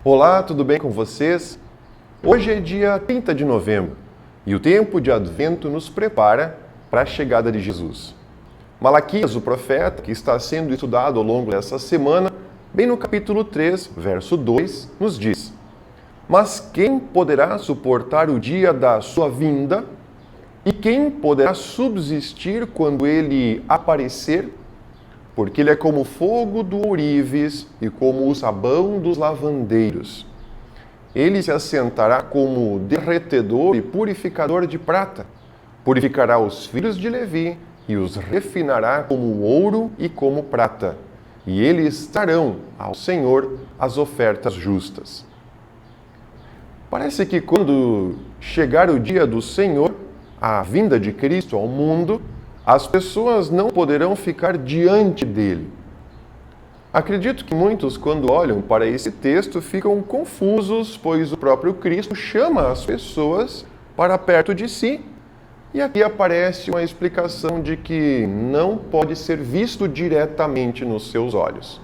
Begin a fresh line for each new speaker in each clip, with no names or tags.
Olá, tudo bem com vocês? Hoje é dia 30 de novembro e o tempo de Advento nos prepara para a chegada de Jesus. Malaquias, o profeta, que está sendo estudado ao longo dessa semana, bem no capítulo 3, verso 2, nos diz: Mas quem poderá suportar o dia da sua vinda? E quem poderá subsistir quando ele aparecer? Porque ele é como o fogo do ourives e como o sabão dos lavandeiros. Ele se assentará como derretedor e purificador de prata. Purificará os filhos de Levi e os refinará como ouro e como prata. E eles trarão ao Senhor as ofertas justas. Parece que quando chegar o dia do Senhor, a vinda de Cristo ao mundo, as pessoas não poderão ficar diante dele. Acredito que muitos, quando olham para esse texto, ficam confusos, pois o próprio Cristo chama as pessoas para perto de si. E aqui aparece uma explicação de que não pode ser visto diretamente nos seus olhos.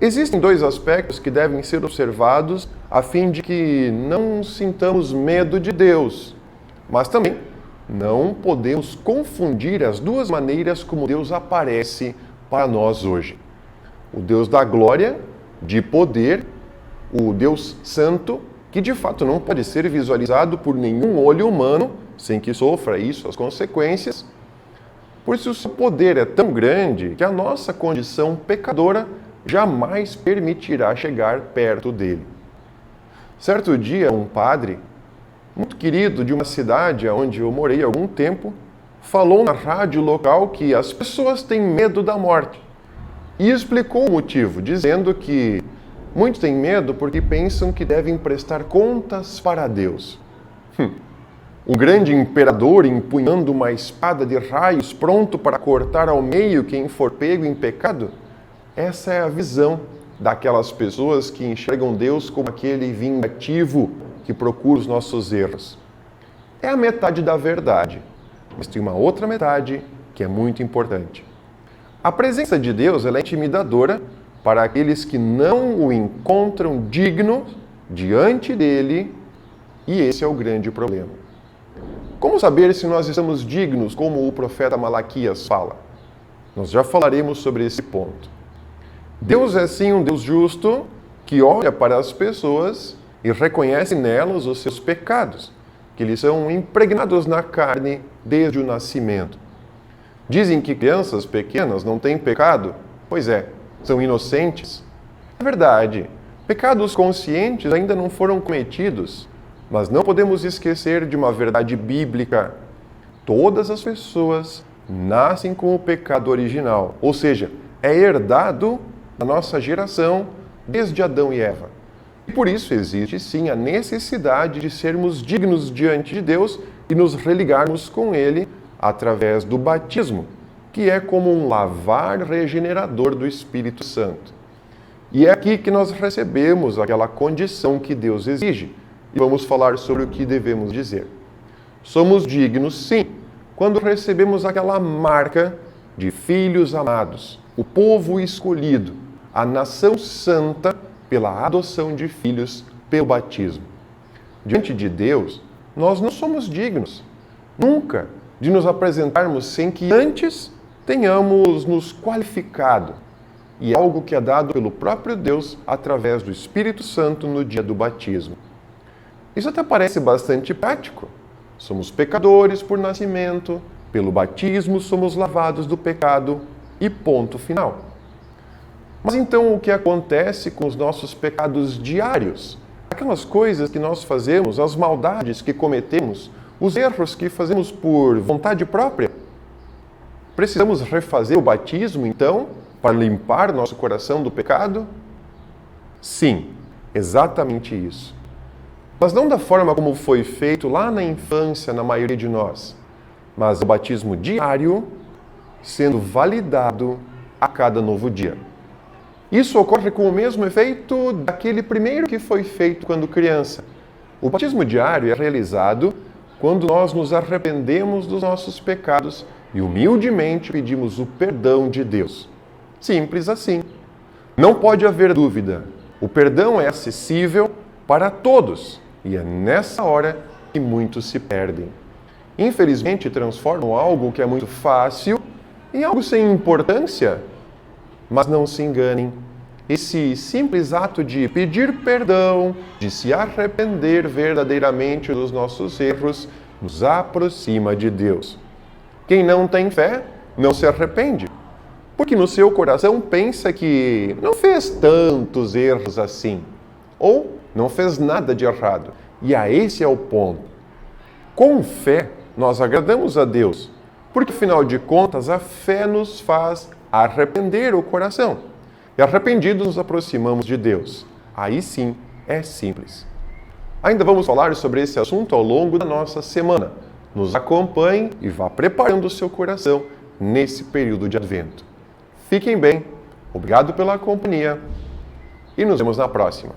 Existem dois aspectos que devem ser observados a fim de que não sintamos medo de Deus, mas também não podemos confundir as duas maneiras como Deus aparece para nós hoje. O Deus da glória, de poder, o Deus santo, que de fato não pode ser visualizado por nenhum olho humano, sem que sofra isso as consequências, pois o seu poder é tão grande que a nossa condição pecadora jamais permitirá chegar perto dele. Certo dia, um padre muito querido de uma cidade onde eu morei há algum tempo, falou na rádio local que as pessoas têm medo da morte. E explicou o motivo, dizendo que muitos têm medo porque pensam que devem prestar contas para Deus. Um grande imperador empunhando uma espada de raios pronto para cortar ao meio quem for pego em pecado? Essa é a visão daquelas pessoas que enxergam Deus como aquele vingativo que procura os nossos erros. É a metade da verdade, mas tem uma outra metade que é muito importante. A presença de Deus ela é intimidadora para aqueles que não o encontram digno diante dele, e esse é o grande problema. Como saber se nós estamos dignos, como o profeta Malaquias fala? Nós já falaremos sobre esse ponto. Deus é sim um Deus justo que olha para as pessoas e reconhece nelas os seus pecados, que eles são impregnados na carne desde o nascimento. Dizem que crianças pequenas não têm pecado? Pois é, são inocentes. É verdade, pecados conscientes ainda não foram cometidos, mas não podemos esquecer de uma verdade bíblica. Todas as pessoas nascem com o pecado original, ou seja, é herdado da nossa geração desde Adão e Eva. E por isso existe sim a necessidade de sermos dignos diante de Deus e nos religarmos com Ele através do batismo, que é como um lavar regenerador do Espírito Santo. E é aqui que nós recebemos aquela condição que Deus exige. E vamos falar sobre o que devemos dizer. Somos dignos, sim, quando recebemos aquela marca de filhos amados, o povo escolhido, a nação santa, pela adoção de filhos pelo batismo. Diante de Deus, nós não somos dignos, nunca, de nos apresentarmos sem que antes tenhamos nos qualificado. E é algo que é dado pelo próprio Deus através do Espírito Santo no dia do batismo. Isso até parece bastante prático. Somos pecadores por nascimento, pelo batismo somos lavados do pecado e ponto final. Mas então o que acontece com os nossos pecados diários? Aquelas coisas que nós fazemos, as maldades que cometemos, os erros que fazemos por vontade própria? Precisamos refazer o batismo, então, para limpar nosso coração do pecado? Sim, exatamente isso. Mas não da forma como foi feito lá na infância, na maioria de nós, mas o batismo diário, sendo validado a cada novo dia. Isso ocorre com o mesmo efeito daquele primeiro que foi feito quando criança. O batismo diário é realizado quando nós nos arrependemos dos nossos pecados e humildemente pedimos o perdão de Deus. Simples assim. Não pode haver dúvida. O perdão é acessível para todos e é nessa hora que muitos se perdem. Infelizmente, transformam algo que é muito fácil em algo sem importância. Mas não se enganem. Esse simples ato de pedir perdão, de se arrepender verdadeiramente dos nossos erros, nos aproxima de Deus. Quem não tem fé, não se arrepende, porque no seu coração pensa que não fez tantos erros assim, ou não fez nada de errado. E esse é o ponto. Com fé, nós agradamos a Deus, porque afinal de contas a fé nos faz arrepender o coração. E arrependidos nos aproximamos de Deus. Aí sim, é simples. Ainda vamos falar sobre esse assunto ao longo da nossa semana. Nos acompanhe e vá preparando o seu coração nesse período de Advento. Fiquem bem, obrigado pela companhia e nos vemos na próxima.